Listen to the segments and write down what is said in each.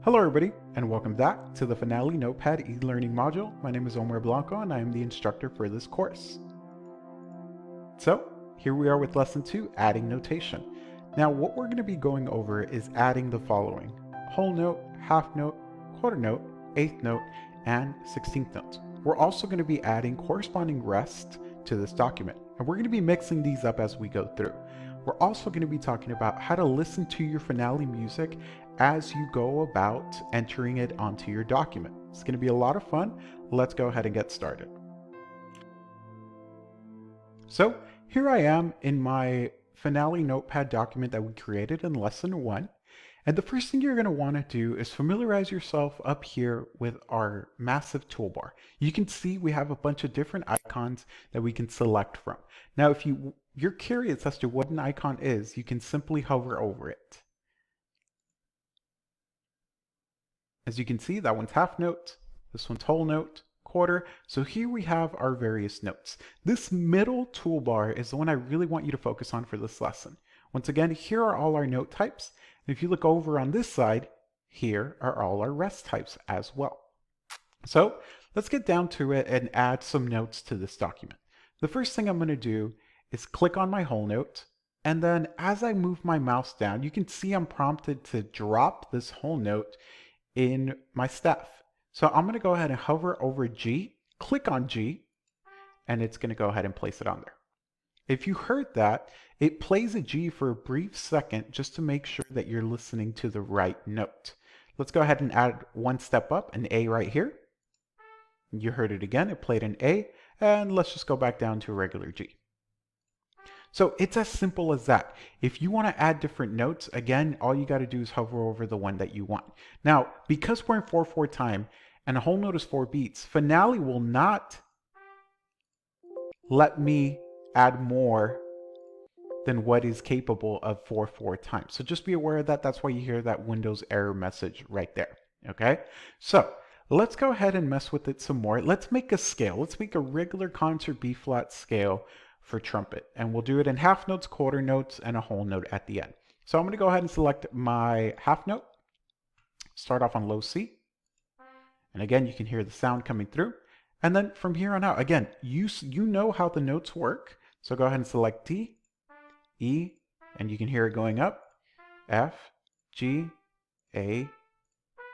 Hello everybody, and welcome back to the Finale Notepad e-learning module. My name is Omar Blanco, and I am the instructor for this course. So, here we are with lesson 2, adding notation. Now, what we're going to be going over is adding the following: whole note, half note, quarter note, eighth note, and 16th note. We're also going to be adding corresponding rest to this document, and we're going to be mixing these up as we go through. We're also going to be talking about how to listen to your finale music as you go about entering it onto your document. It's going to be a lot of fun. Let's go ahead and get started. So here I am in my finale notepad document that we created in lesson 1. And the first thing you're going to want to do is familiarize yourself up here with our massive toolbar. You can see we have a bunch of different icons that we can select from. Now, if you're curious as to what an icon is, you can simply hover over it. As you can see, that one's half note, this one's whole note, quarter. So here we have our various notes. This middle toolbar is the one I really want you to focus on for this lesson. Once again, here are all our note types. And if you look over on this side, here are all our rest types as well. So let's get down to it and add some notes to this document. The first thing I'm going to do is click on my whole note. And then as I move my mouse down, you can see I'm prompted to drop this whole note in my staff. So I'm going to go ahead and hover over G, click on G, and it's going to go ahead and place it on there. If you heard that, it plays a G for a brief second just to make sure that you're listening to the right note. Let's go ahead and add one step up, an A right here. You heard it again, it played an A, and let's just go back down to a regular G. So it's as simple as that. If you want to add different notes, again, all you got to do is hover over the one that you want. Now, because we're in 4/4 time and a whole note is 4 beats, finale will not let me add more than what is capable of 4/4 time. So just be aware of that. That's why you hear that Windows error message right there. Okay, so let's go ahead and mess with it some more. Let's make a scale. Let's make a regular concert B flat scale for trumpet, and we'll do it in half notes, quarter notes, and a whole note at the end. So I'm going to go ahead and select my half note, start off on low C, and again you can hear the sound coming through. And then from here on out, again, you know how the notes work, so go ahead and select D, E, and you can hear it going up, F, G, A,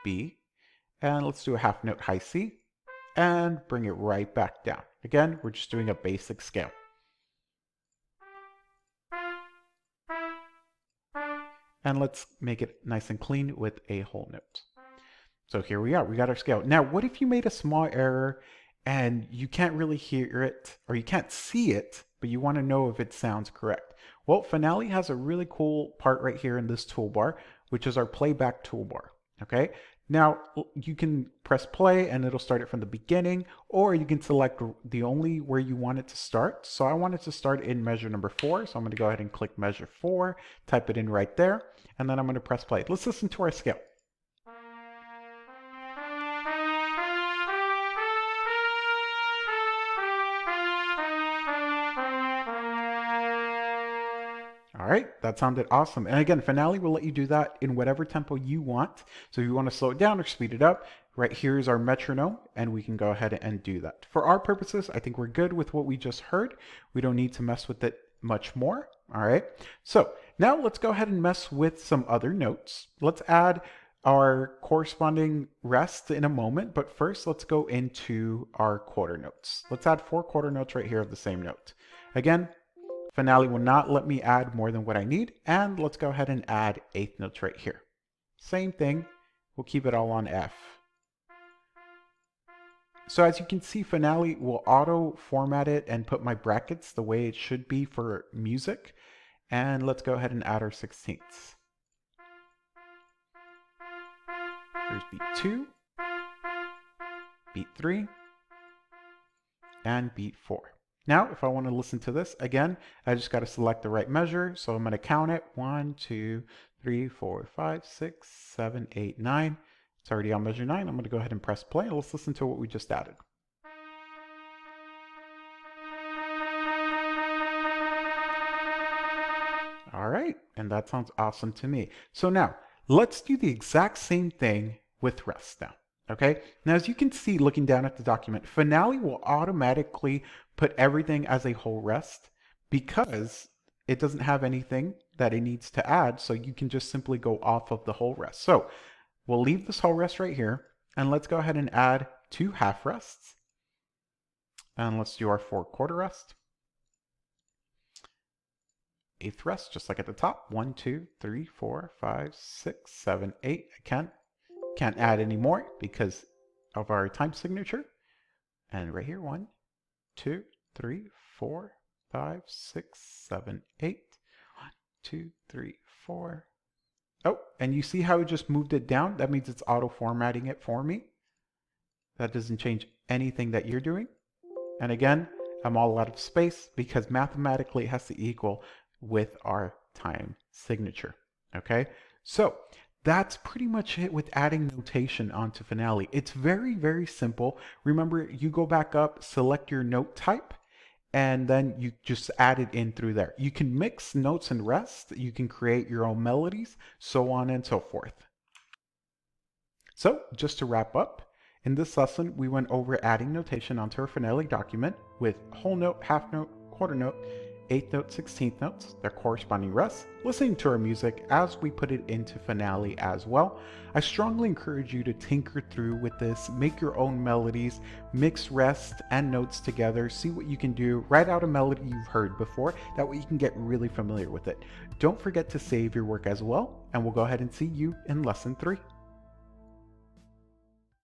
B, and let's do a half note high C, and bring it right back down. Again, we're just doing a basic scale. And let's make it nice and clean with a whole note. So here we are, we got our scale. Now, what if you made a small error and you can't really hear it, or you can't see it, but you want to know if it sounds correct? Well, Finale has a really cool part right here in this toolbar, which is our playback toolbar, okay? Now, you can press play and it'll start it from the beginning, or you can select the only where you want it to start. So I want it to start in measure number 4, so I'm going to go ahead and click measure 4, type it in right there, and then I'm going to press play. Let's listen to our scale. All right, that sounded awesome. And again, Finale will let you do that in whatever tempo you want. So if you want to slow it down or speed it up, right here is our metronome, and we can go ahead and do that. For our purposes, I think we're good with what we just heard. We don't need to mess with it much more. All right, so now let's go ahead and mess with some other notes. Let's add our corresponding rest in a moment, but first let's go into our quarter notes. Let's add 4 quarter notes right here of the same note. Again, Finale will not let me add more than what I need, and let's go ahead and add eighth notes right here. Same thing, we'll keep it all on F. So as you can see, Finale will auto format it and put my brackets the way it should be for music. And let's go ahead and add our 16ths. Here's beat 2, beat 3, and beat 4. Now, if I want to listen to this, again, I just got to select the right measure. So I'm going to count it. 1, 2, 3, 4, 5, 6, 7, 8, 9. It's already on measure 9. I'm going to go ahead and press play. Let's listen to what we just added. All right, and that sounds awesome to me. So now, Let's do the exact same thing with rest now. Okay, now as you can see looking down at the document, Finale will automatically put everything as a whole rest because it doesn't have anything that it needs to add, so you can just simply go off of the whole rest. So we'll leave this whole rest right here, and let's go ahead and add 2 half rests. And let's do our 4 quarter rest. 8th rest, just like at the top. 1, 2, 3, 4, 5, 6, 7, 8. I can't add any more because of our time signature. And right here, 1, 2, 3, 4, 5, 6, 7, 8. 1, 2, 3, 4. Oh, and you see how it just moved it down? That means it's auto formatting it for me. That doesn't change anything that you're doing. And again, I'm all out of space because mathematically it has to equal with our time signature. Okay, so that's pretty much it with adding notation onto Finale. It's very, very simple. Remember, you go back up, select your note type, and then you just add it in through there. You can mix notes and rest. You can create your own melodies, so on and so forth. So just to wrap up, in this lesson, we went over adding notation onto our Finale document with whole note, half note, quarter note, 8th note, 16th notes, their corresponding rests, listening to our music as we put it into Finale as well. I strongly encourage you to tinker through with this, make your own melodies, mix rest and notes together, see what you can do, write out a melody you've heard before, that way you can get really familiar with it. Don't forget to save your work as well, and we'll go ahead and see you in lesson 3.